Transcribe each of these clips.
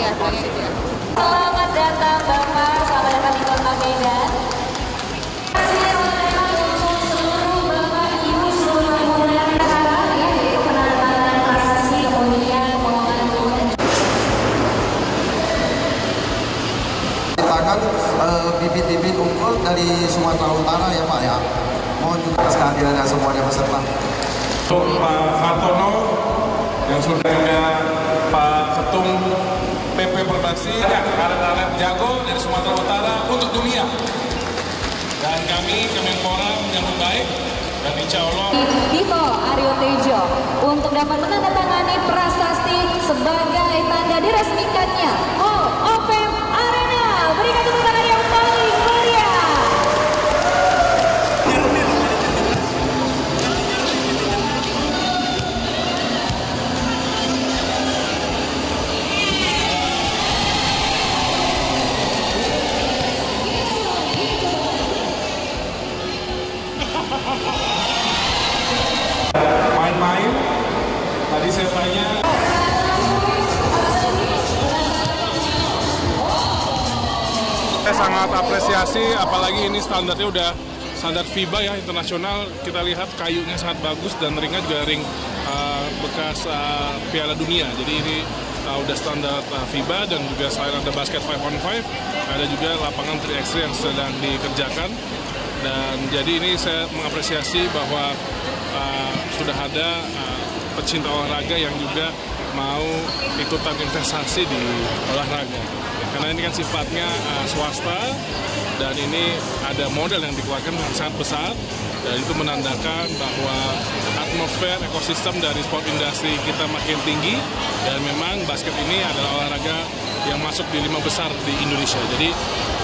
Iya, bilangnya gitu ya. Selamat datang Bapak, selamat datang di Kota Medan. Bibit-bibit unggul dari Sumatera Utara ya Pak ya. Mohon juga kehadirannya semuanya peserta. Untuk Pak Hartono yang sudah ada Pak Ketum PP Perbasi, atlet-atlet jago dari Sumatera Utara untuk dunia. Dan kami Kemenpora menyambut baik dan insya Allah Dito Aryo Tejo untuk dapat menandatangani prasasti sebagai tanda diresmikannya Hall of Fame Arena. Berikan tepuk tangan yang paling meriah. main-main. Tadi saya tanya. Saya sangat apresiasi, apalagi ini standarnya udah standar FIBA ya, internasional. Kita lihat kayunya sangat bagus dan ringnya juga ring bekas Piala Dunia. Jadi ini udah standar FIBA, dan juga selain ada basket 5-on-5, ada juga lapangan 3x3 yang sedang dikerjakan. Dan jadi ini saya mengapresiasi bahwa sudah ada pecinta olahraga yang juga mau ikutan investasi di olahraga. Karena ini kan sifatnya swasta, dan ini ada modal yang dikeluarkan yang sangat besar, dan itu menandakan bahwa atmosfer ekosistem dari sport industri kita makin tinggi, dan memang basket ini adalah olahraga yang masuk di 5 besar di Indonesia. Jadi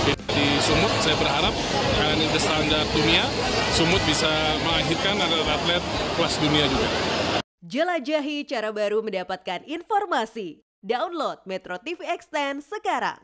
di Sumut saya berharap karena ini standar dunia, Sumut bisa melahirkan atlet kelas dunia juga. Jelajahi cara baru mendapatkan informasi. Download Metro TV Extend sekarang.